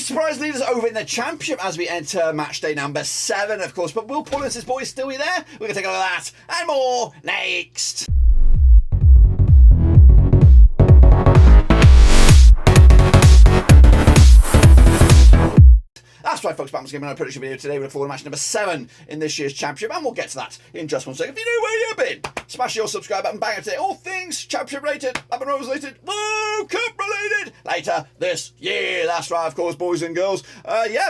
surprise leaders over in the Championship as we enter match day number 7, of course. But Will Paul and his boys still be there? We're going to take a look at that and more next. That's right, folks, back once again, a prediction video today. We're looking forward to match number 7 in this year's Championship, and we'll get to that in just one second. If you know where you've been, smash your subscribe button, bang it today. All things Championship related, Blackburn Rovers related, World Cup related, later this year. That's right, of course, boys and girls.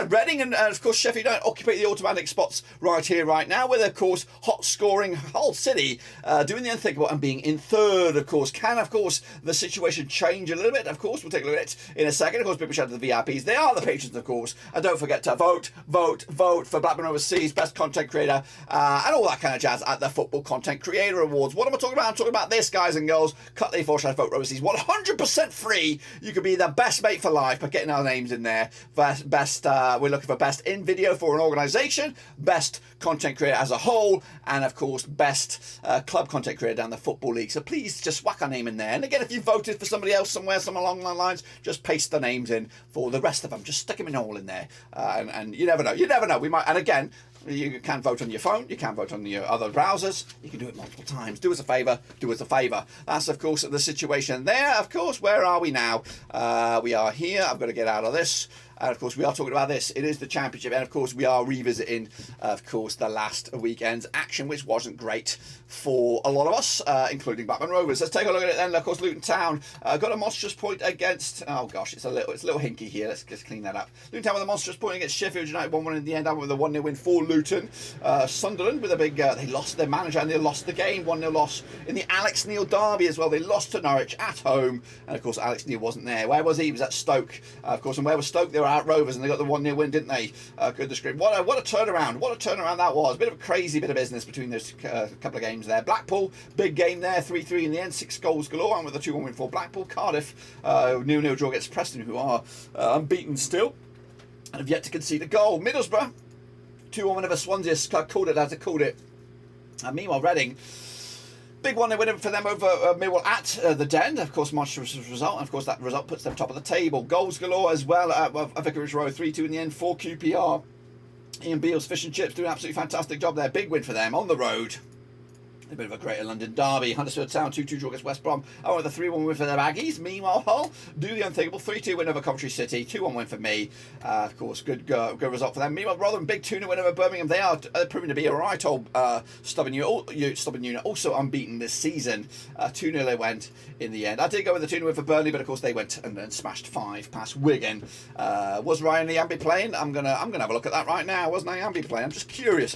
Reading and of course Sheffield don't occupy the automatic spots right here, right now, with of course hot scoring Hull City doing the unthinkable and being in 3rd. Of course, can of course the situation change a little bit? Of course, we'll take a look at it in a second. Of course, big shout out to the VIPs. They are the patrons, of course, and don't forget to vote for Blackburn Roverseas Best Content Creator and all that kind of jazz at the Football Content Creator Awards. What am I talking about? I'm talking about this, guys and girls. Cut the /vote Roverseas. 100% free. You could be the best mate for life by getting our names in there. We're looking for best in video for an organisation, best content creator as a whole, and of course best club content creator down the Football League. So please just whack our name in there. And again, if you voted for somebody else somewhere along the lines, just paste the names in for the rest of them. Just stick them in all in there. And you never know. You never know. We might. And again, you can vote on your phone. You can vote on your other browsers. You can do it multiple times. Do us a favour. Do us a favour. That's, of course, the situation there. Of course, where are we now? We are here. I've got to get out of this. And of course, we are talking about this. It is the Championship, and of course, we are revisiting, of course, the last weekend's action, which wasn't great for a lot of us, including Blackburn Rovers. Let's take a look at it then. Of course, Luton Town got a monstrous point against. Oh gosh, it's a little hinky here. Let's just clean that up. Luton Town with a monstrous point against Sheffield United, 1-1 in the end. With a 1-0 win for Luton. Sunderland with a big. They lost their manager and they lost the game. 1-0 loss in the Alex Neil derby as well. They lost to Norwich at home, and of course, Alex Neil wasn't there. Where was he? He was at Stoke, of course. And where was Stoke? They were at Rovers, and they got the 1-0 win, didn't they? Goodness gracious. What a turnaround. What a turnaround that was. A bit of a crazy bit of business between those couple of games there. Blackpool, big game there, 3-3 in the end, 6 goals galore, and with a 2-1 win for Blackpool. Cardiff, 0-0 draw against Preston, who are unbeaten still, and have yet to concede a goal. Middlesbrough, 2-1 win over Swansea, called it as it called it. And meanwhile, Reading, big 1-0 win for them over Millwall at the Den. Of course, monstrous result. And of course, that result puts them top of the table. Goals galore as well at Vicarage Road, 3-2 in the end for QPR. Ian Beale's Fish and Chips doing an absolutely fantastic job there. Big win for them on the road. A bit of a Greater London derby. Huddersfield Town 2-2 draw against West Brom. Oh, with a 3-1 win for the Baggies. Meanwhile, Hull do the unthinkable. 3-2 win over Coventry City. 2-1 win for me. Of course, good result for them. Meanwhile, Rotherham, big 2-0 win over Birmingham. They are proving to be a right old stubborn unit. Also unbeaten this season. 2-0 they went in the end. I did go with the 2-0 win for Burnley, but of course they went and smashed 5 past Wigan. Was Ryan Nyambe playing? I'm gonna have a look at that right now. Wasn't Nyambe playing? I'm just curious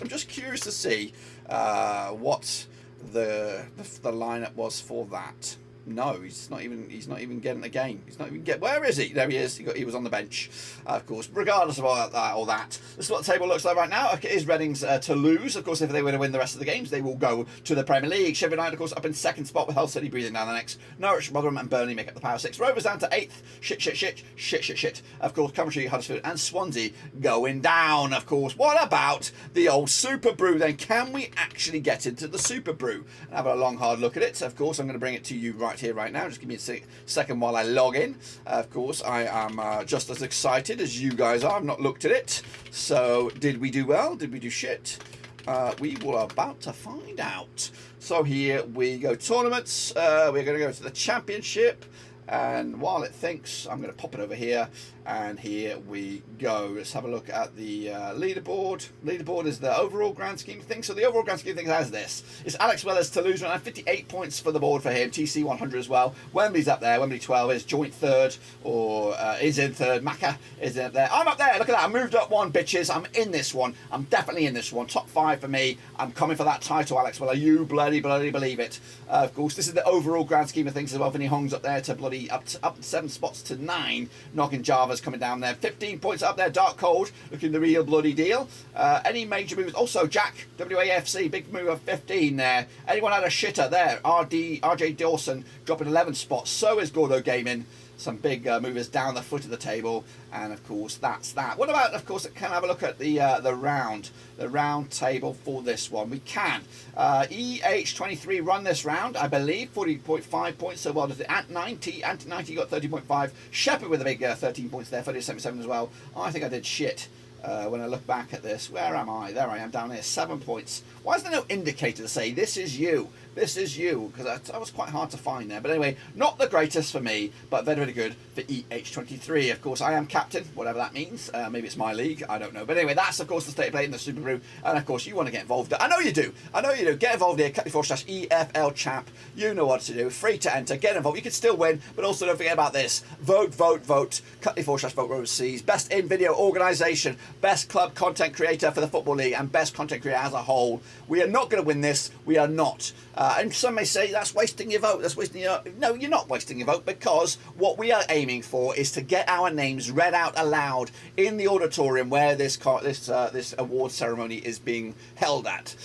to see what the lineup was for that. No, he's not even getting the game. He's not even get. Where is he? There he is. He was on the bench, of course. Regardless of all that, this is what the table looks like right now. It is Reading's to lose. Of course, if they were to win the rest of the games, they will go to the Premier League. Sheffield United, of course, up in 2nd spot with Hull City breathing down the necks. Norwich, Rotherham, and Burnley make up the Power 6. Rovers down to 8th. Shit. Of course, Coventry, Huddersfield, and Swansea going down. Of course, what about the old Superbru? Then can we actually get into the Superbru and have a long hard look at it? Of course, I'm going to bring it to you right here, right now. Just give me a second while I log in. Of course, I am just as excited as you guys are. I've not looked at it. So, did we do well? Did we do shit? We were about to find out. So here we go. Tournaments. We're going to go to the Championship. And while it thinks, I'm going to pop it over here. And here we go. Let's have a look at the leaderboard. Leaderboard is the overall grand scheme of things. So the overall grand scheme of things has this. It's Alex Weller's to lose. 58 points for the board for him. TC 100 as well. Wembley's up there. Wembley 12 is joint 3rd, or is in 3rd. Macca is up there. I'm up there. Look at that. I moved up 1, bitches. I'm in this one. I'm definitely in this one. Top 5 for me. I'm coming for that title, Alex Weller. You bloody believe it. Of course, this is the overall grand scheme of things as well. Vinny Hong's up there to bloody up 7 spots to 9. Knocking Java's coming down there. 15 points up there. Dark Cold looking the real bloody deal. Any major moves? Also, Jack, WAFC, big move of 15 there. Anyone had a shitter there? RJ Dawson dropping 11 spots. So is Gordo Gaming. some big movers down the foot of the table, and of course that's that. What about, of course, can I have a look at the round table for this one? We can. EH23 run this round, I believe, 40.5 points. So well does it. Ant90 got 30.5. Sheffield with a big 13 points there, 30.77 as well. I think I did shit. When I look back at this, where am I? There I am, down here, 7 points. Why is there no indicator to say this is you? This is you, because that was quite hard to find there. But anyway, not the greatest for me, but very, very good for EH23. Of course, I am captain, whatever that means. Maybe it's my league, I don't know. But anyway, that's, of course, the state of play in the Superbru. And, of course, you want to get involved. I know you do. I know you do. Get involved here, cut/EFL Champ. You know what to do. Free to enter. Get involved. You can still win, but also don't forget about this. Vote, vote, vote. cut/vote Roverseas. Best in-video organisation. Best club content creator for the Football League. And best content creator as a whole. We are not going to win this. We are not. And some may say that's wasting your vote. That's wasting your... No, you're not wasting your vote, because what we are aiming for is to get our names read out aloud in the auditorium where this award ceremony is being held at.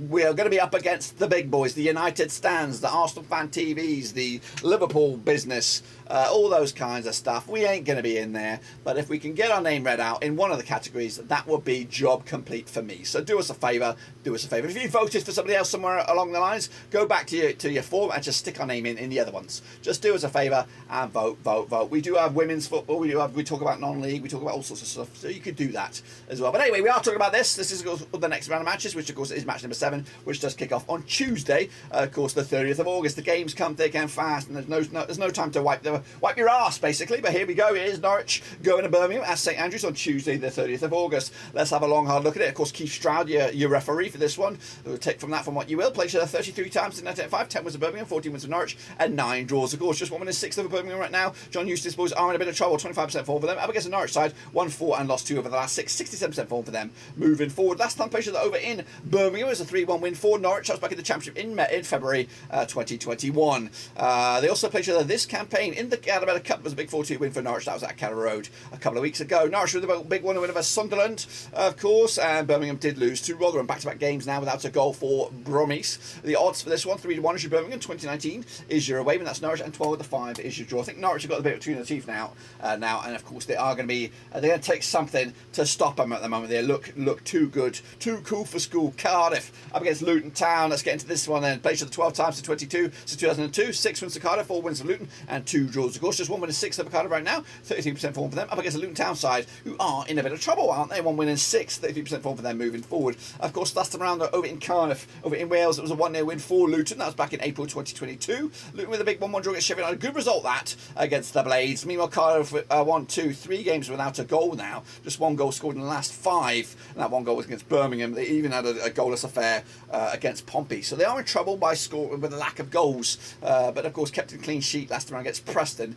We are going to be up against the big boys, the United Stands, the Arsenal Fan TVs, the Liverpool business, all those kinds of stuff. We ain't going to be in there, but if we can get our name read out in one of the categories, that would be job complete for me. So do us a favour. Do us a favour. If you voted for somebody else somewhere along the lines, go back to your form and just stick our name in the other ones. Just do us a favour and vote, vote, vote. We do have women's football. We talk about non-league. We talk about all sorts of stuff. So you could do that as well. But anyway, we are talking about this. This is the next round of matches, which of course is match number 7, which does kick off on Tuesday, of course, the 30th of August. The games come thick and fast, and there's no time to wipe your ass, basically. But here we go. It is Norwich going to Birmingham at St Andrews on Tuesday, the 30th of August. Let's have a long, hard look at it. Of course, Keith Stroud, your referee for this one. We'll take from what you will. Played 33 times in 1985, 10 wins of Birmingham, 14 wins of Norwich, and 9 draws. Of course, just 1 win and 6 over Birmingham right now. John Eustace boys are in a bit of trouble. 25% form for them. Up against the Norwich side, 1-4 and lost 2 over the last 6. 67% form for them moving forward. Last time played over in Birmingham was a 3-1 win for Norwich. That was back in the Championship in February 2021. They also played each other this campaign in the Cardiff Cup. It was a big 4-2 win for Norwich. That was at Carrow Road a couple of weeks ago. Norwich with a big 1-win over Sunderland, of course, and Birmingham did lose to Rotherham. Back-to-back games now without a goal for Bromwich. The odds for this one, 3-1 is your Birmingham, 2019 is your away win, that's Norwich, and 12-5 is your draw. I think Norwich have got a bit between the teeth now, and of course they are going to be, they're going to take something to stop them at the moment. They look too good, too cool for school. Cardiff up against Luton Town. Let's get into this one then. Played 12 times to 22 since 2002. 6 wins to Cardiff, 4 wins for Luton, and 2 draws. Of course, just 1 win and 6 over Cardiff right now. 33% form for them. Up against the Luton Town side, who are in a bit of trouble, aren't they? 1 win and 6, 33% form for them moving forward. Of course, last time around over in Cardiff, over in Wales, it was a 1-0 win for Luton. That was back in April 2022. Luton with a big 1-1 draw against Sheffield. A good result that against the Blades. Meanwhile, Cardiff 3 games without a goal now. Just 1 goal scored in the last 5, and that 1 goal was against Birmingham. They even had a goalless affair against Pompey. So they are in trouble by scoring with a lack of goals, but of course kept a clean sheet last time against Preston.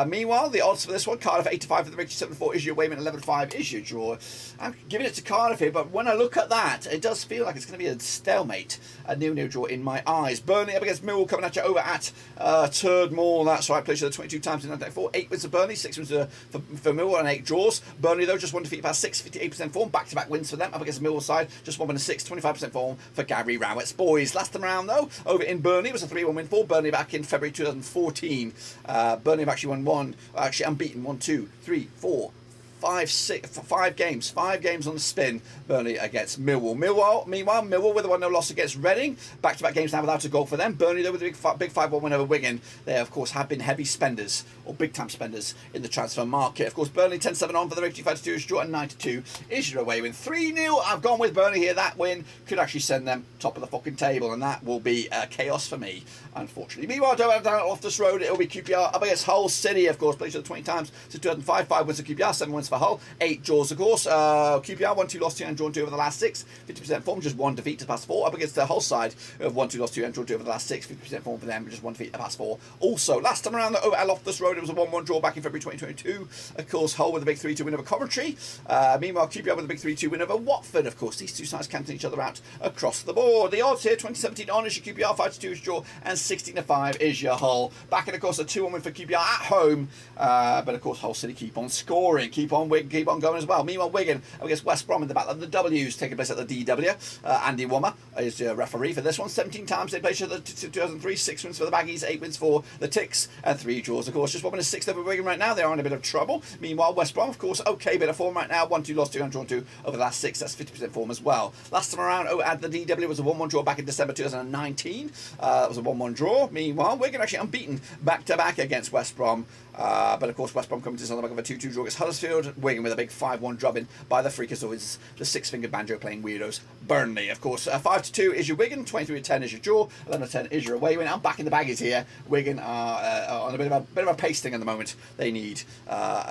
Meanwhile, the odds for this one, Cardiff 8-5 for the Rich, 7-4 is your Wayman, 11-5 is your draw. I'm giving it to Cardiff here, but when I look at that, it does feel like it's going to be a stalemate, a 0-0 draw in my eyes. Burnley up against Millwall, coming at you over at Turd Moor. That's right, played 22 times in 1994. 8 wins for Burnley, 6 wins for Millwall, and 8 draws. Burnley, though, just 1 defeat past 6, 58% form. Back-to-back wins for them up against the Millwall side. Just 1 win and 6, 25% form for Gary Rowett's boys. Last time around, though, over in Burnley, was a 3-1 win for Burnley back in February 2014. Burnley have actually won actually unbeaten, 1, 2, 3, 4, 5 games on the spin. Burnley against Millwall. Meanwhile, Millwall with a 1-0 loss against Reading. Back-to-back games now without a goal for them. Burnley, though, with a big 5-1 win over Wigan. They, of course, have been heavy spenders, or big-time spenders, in the transfer market. Of course, Burnley 10-7 on for the 85-2 is draw, and 9-2 is your away win. 3-0, I've gone with Burnley here. That win could actually send them top of the fucking table, and that will be chaos for me, unfortunately. Meanwhile, down at Loftus Road, it will be QPR up against Hull City, of course. Played 20 times since 2005. 5 wins for QPR, 7 wins for Hull, 8 draws, of course. QPR 1-2 lost 2 and drawn 2 over the last 6, 50% form, just 1 defeat to past 4. Up against the Hull side of 1-2 lost 2 and drawn 2 over the last 6, 50% form for them, just 1 defeat to past 4. Also, last time around over at Loftus Road, it was a 1-1 draw back in February 2022. Of course, Hull with a big 3-2 win over Coventry. Meanwhile, QPR with a big 3-2 win over Watford. Of course, these two sides cancelling each other out across the board. The odds here: 2017 on is your QPR, 5-2 is your draw, and 16-5 is your Hull. Back in, of course, a 2-1 win for QPR at home. But of course, Hull City keep on scoring, keep on going as well. Meanwhile, Wigan against West Brom in the battle of the W's, taking place at the DW. Andy Wommer is your referee for this one. 17 times they played each other 2003, 6 wins for the Baggies, 8 wins for the Ticks, and 3 draws. Of course, just 1-6 over Wigan right now. They are in a bit of trouble. Meanwhile, West Brom, of course, okay bit of form right now. 1-2 lost, 2 drawn 2 over the last 6. That's 50% form as well. Last time around, at the DW was a 1-1 draw back in December 2019. That was a 1-1 draw. Meanwhile, Wigan actually unbeaten back-to-back against West Brom. But of course, West Brom comes in on the back of a 2-2 draw against Huddersfield. Wigan with a big 5-1 drubbing by the Freakazoids, the six-fingered banjo-playing weirdos. Burnley, of course, 5-2 is your Wigan, 23-10 is your draw, 11-10 is your away win. I'm back in the baggies here. Wigan are on a bit of a pasting at the moment. They need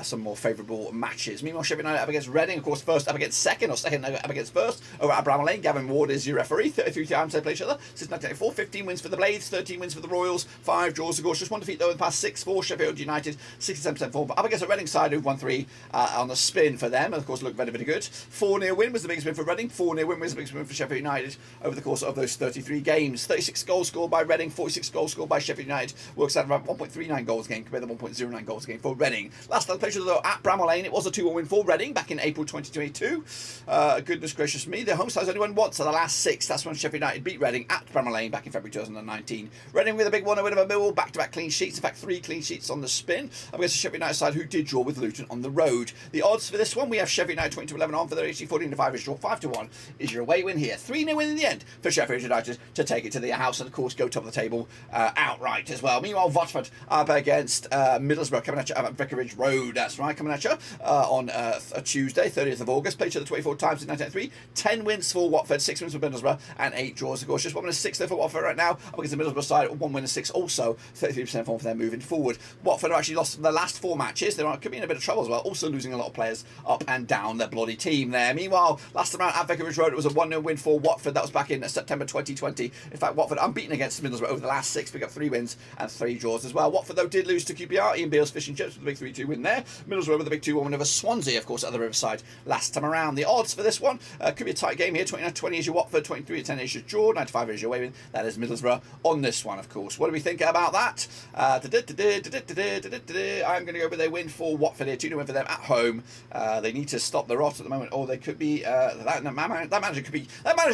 some more favourable matches. Meanwhile, Sheffield United up against Reading, of course, first up against second, or second up against first. Over at Bramall Lane, Gavin Ward is your referee. 33 times they play each other since 1994. 15 wins for the Blades, 13 wins for the Royals, 5 draws. Of course, just one defeat though in the past 6 for Sheffield United, 67% form. But up against a Reading side who've won 3 on the spin for them, and of course look very, very good. 4-0 win was the biggest win for Reading. 4-0 win was the biggest win for Sheffield United over the course of those 33 games. 36 goals scored by Reading, 46 goals scored by Sheffield United. Works out around 1.39 goals a game compared to 1.09 goals a game for Reading. Last time they played though at Bramall Lane, it was a 2-1 win for Reading back in April 2022. Goodness gracious me, their home side's only won once, so the last 6. That's when Sheffield United beat Reading at Bramall Lane back in February 2019. Reading with a big 1-0 win over Millwall, back-to-back clean sheets. In fact, 3 clean sheets on the spin against the Sheffield United side who did draw with Luton on the road. The odds for this one, we have Sheffield United 20-11 on for their HC 14-5 is draw. 5-1 is your away win here. 3-0 win in the end for Sheffield United to take it to their house and of course go top of the table outright as well. Meanwhile, Watford up against Middlesbrough coming at you at Vicarage Road. That's right, coming at you on a Tuesday, 30th of August. Played each other 24 times in 1993. 10 wins for Watford, 6 wins for Middlesbrough, and 8 draws. Of course, just 1-6 there for Watford right now. Up against the Middlesbrough side, 1-6 also, 33% form for them moving forward. Watford have actually lost the last 4 matches. They could be in a bit of trouble as well. Also losing a lot of players up and down their bloody team there. Meanwhile, last time out at Vicarage Road, it was a 1-0 win for Watford. That was back in September 2020. In fact, Watford unbeaten against Middlesbrough over the last 6. Pick up 3 wins and 3 draws as well. Watford, though, did lose to QPR. Ian Beale's fish and chips with a big 3-2 win there. Middlesbrough with a big 2-1 win over Swansea, of course, at the Riverside last time around. The odds for this one could be a tight game here. 29-20 is your Watford, 23-10 is your draw, 95 is your away win. That is Middlesbrough on this one, of course. What do we think about that? I'm going to go with a win for Watford here. 2-0 win for them at home. They need to stop the rot at the moment, or they could be that manager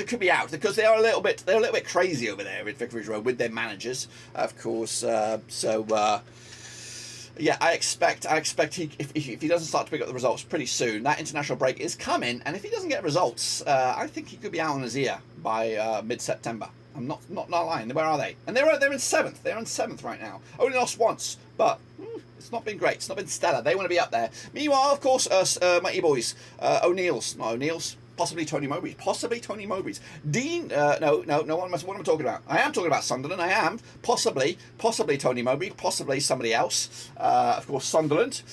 could be out because they're a little bit crazy over there at Vicarage Road with their managers, of course. Yeah, I expect if he doesn't start to pick up the results pretty soon, that international break is coming, and if he doesn't get results, I think he could be out on his ear by mid-September. I'm not lying. Where are they? And they're in 7th. They're in 7th right now. Only lost once, but it's not been great. It's not been stellar. They want to be up there. Meanwhile, of course, mighty boys, O'Neill's, not O'Neill's. Possibly Tony Mowbray's. Dean, no, what am I talking about? I am talking about Sunderland. I am. Possibly Tony Mowbray. Possibly somebody else. Of course, Sunderland.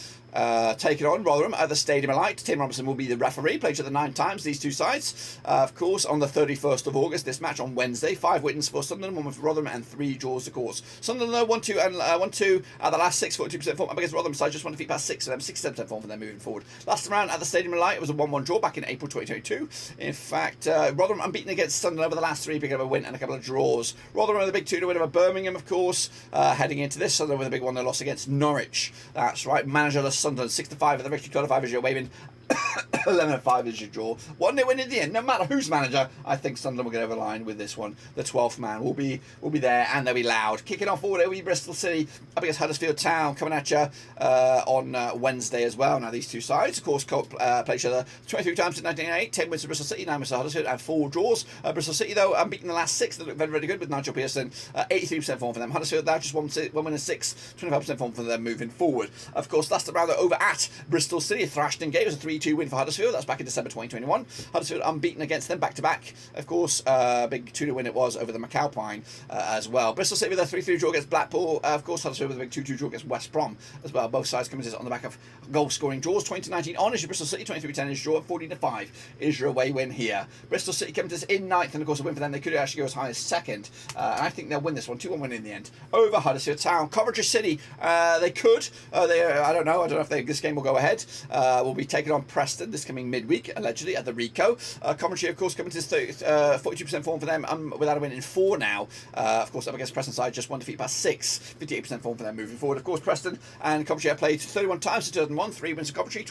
Taking on Rotherham at the Stadium of Light. Tim Robinson will be the referee. Played each other 9 times, these 2 sides. Of course, on the 31st of August, this match on Wednesday. 5 wins for Sunderland, 1 win for Rotherham, and 3 draws, of course. Sunderland, though, 1-2 and 1-2 at the last 6, 42% form. Up against Rotherham side, just 1 defeat past 6 of them, 67% form for them moving forward. Last time around at the Stadium of Light, it was a 1-1 draw back in April 2022. In fact, Rotherham unbeaten against Sunderland over the last 3, picking up a win and a couple of draws. Rotherham with a big 2-0 win over Birmingham, of course. Heading into this, Sunderland with a big 1-0 loss against Norwich. That's right, managerless Sunderland, 6-5 at the victory, 25 is your away win. 11-5 is your draw. 1-0 win in the end. No matter who's manager, I think Sunderland will get over the line with this one. The 12th man will be there, and they'll be loud. Kicking off forward, it'll be Bristol City up against Huddersfield Town coming at you on Wednesday as well. Now these 2 sides, of course, play each other 23 times in 1998. 10 wins for Bristol City, 9 wins for Huddersfield, and 4 draws. Bristol City, though, unbeaten the last 6. They look very, very good with Nigel Pearson. 83% form for them. Huddersfield now just 1 win and 6, 25% form for them moving forward. Of course, last round over at Bristol City, thrashed in game. It was a 3-2 win for Huddersfield. That's back in December 2021. Huddersfield unbeaten against them back-to-back. Of course, big 2-0 win it was over the McAlpine as well. Bristol City with a 3-3 draw against Blackpool. Of course, Huddersfield with a big 2-2 draw against West Brom as well. Both sides coming on the back of goal-scoring draws. 2019 on is your Bristol City, 23-10 is your draw, 14-5 is your away win here. Bristol City coming to us in 9th, and of course a win for them. They could actually go as high as 2nd. And I think they'll win this one. 2-1 win in the end over Huddersfield Town. Coventry City, they could. I don't know if this game will go ahead. We'll be taking on Preston this coming midweek, allegedly, at the Rico. Coventry, of course, coming to 42% form for them, without a win in 4 now. Of course, up against Preston side, just 1 defeat past 6, 58% form for them moving forward. Of course, Preston and Coventry have played 31 times since 2001, 3 wins for Coventry,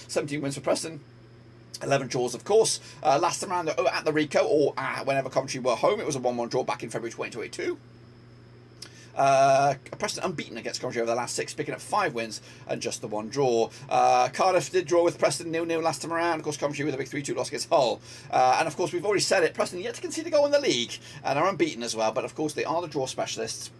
17 wins for Preston. 11 draws, of course. Last time around at the Rico, or whenever Coventry were home, it was a 1-1 draw back in February 2022. Preston unbeaten against Coventry over the last 6, picking up 5 wins and just the 1 draw. Cardiff did draw with Preston 0-0 last time around. Of course, Coventry with a big 3-2 loss against Hull. And of course, we've already said it, Preston yet to concede a goal in the league and are unbeaten as well. But of course, they are the draw specialists,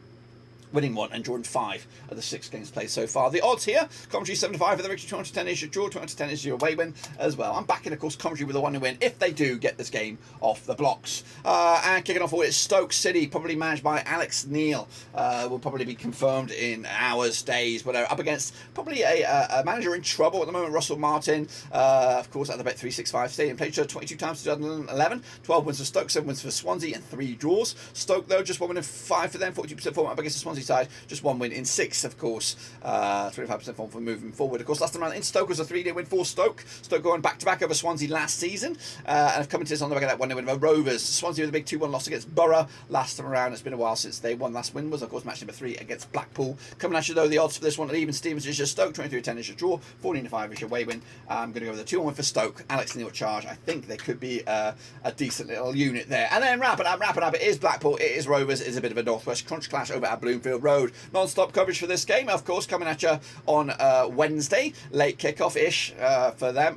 winning 1 and drawing 5 of the 6 games played so far. The odds here, Coventry 7-5 for the victory, 210 is your draw, 210 is your away win as well. I'm backing, of course, Coventry with a 1 win if they do get this game off the blocks. And kicking off with Stoke City, probably managed by Alex Neil. Will probably be confirmed in hours, days, whatever. Up against probably a manager in trouble at the moment, Russell Martin. Of course, at the Bet365 Stadium, played 22 times 2011, 12 wins for Stoke, 7 wins for Swansea, and 3 draws. Stoke, though, just 1 win in 5 for them, 42% form up against the Swansea side, just 1 win in 6, of course. 25% form for moving forward. Of course, last time around in Stoke was a 3-day win for Stoke. Stoke going back-to-back over Swansea last season, and have come into this on the back of that 1-0 win over Rovers. Swansea with a big 2-1 loss against Borough last time around. It's been a while since they won. Last win was, of course, match number 3 against Blackpool. Coming at you, though, the odds for this one, even Stevens is your Stoke, 23-10 is your draw, 14-5 is your away win. I'm going to go with a 2-1 win for Stoke. Alex Neil charge. I think they could be a decent little unit there. And then wrapping up, it is Blackpool, it is Rovers, it is a bit of a Northwest crunch clash over at Bloomfield Road. Non-stop coverage for this game, of course, coming at you on Wednesday, late kickoff-ish for them.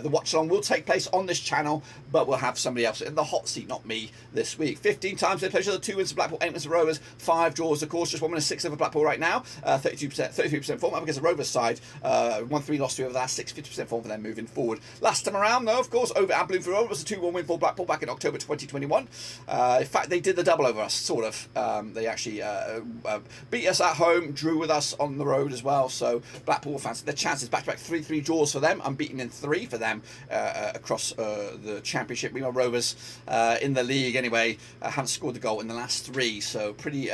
The watch-along will take place on this channel, but we'll have somebody else in the hot seat, not me, this week. 15 times they played each other, 2 wins for Blackpool, 8 wins for Rovers, 5 draws, of course, just 1 win and 6 over Blackpool right now. 33% form up against the Rovers side. 1-3 loss 3 over the last 6, 50% form for them moving forward. Last time around, though, of course, over at Bloomfield Road was a 2-1 win for Blackpool back in October 2021. In fact, they did the double over us, sort of. They actually beat us at home, drew with us on the road as well. So Blackpool will fancy their chances. Back-to-back 3-3 draws for them, unbeaten in 3 for them across the Championship. Meanwhile, Rovers in the league anyway haven't scored the goal in the last 3, so pretty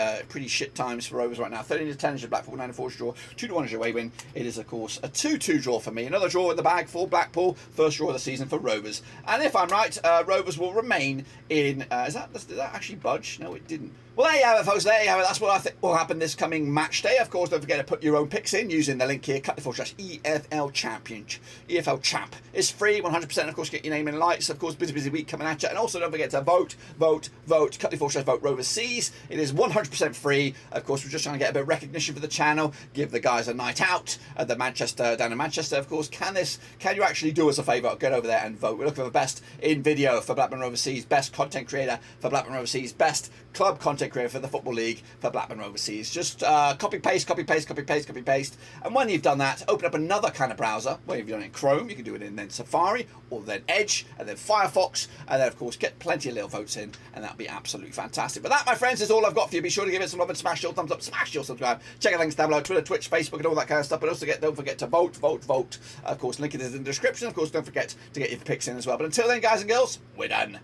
shit times for Rovers right now. 13-10 is your Blackpool, 9-4 is your draw, 2-1 is your away win. It is, of course, a 2-2 draw for me. Another draw in the bag for Blackpool, first draw of the season for Rovers. And if I'm right, Rovers will remain in. Did that actually budge? No, it didn't. Well, there you have it, folks. There you have it. That's what I think will happen this coming match day. Of course, don't forget to put your own picks in using the link here, cut/EFL Championship. EFL Champ is free, 100%. Of course, get your name in lights. Of course, busy week coming at you. And also, don't forget to vote. Cut/vote Roverseas. It is 100% free. Of course, we're just trying to get a bit of recognition for the channel. Give the guys a night out at the down in Manchester. Of course, can you actually do us a favour? Get over there and vote. We're looking for the best in video for Blackburn Roverseas, best content creator for Blackburn Roverseas, best club content creator for the Football League for Blackburn Roverseas. Just copy paste. And when you've done that, open up another kind of browser. Well, if you've done it in Chrome, you can do it in then Safari, or then Edge, and then Firefox, and then of course get plenty of little votes in, and that'll be absolutely fantastic. But that, my friends, is all I've got for you. Be sure to give it some love and smash your thumbs up, smash your subscribe. Check out links down below, Twitter, Twitch, Facebook, and all that kind of stuff. But also don't forget to vote. Of course, link is in the description. Of course, don't forget to get your picks in as well. But until then, guys and girls, we're done.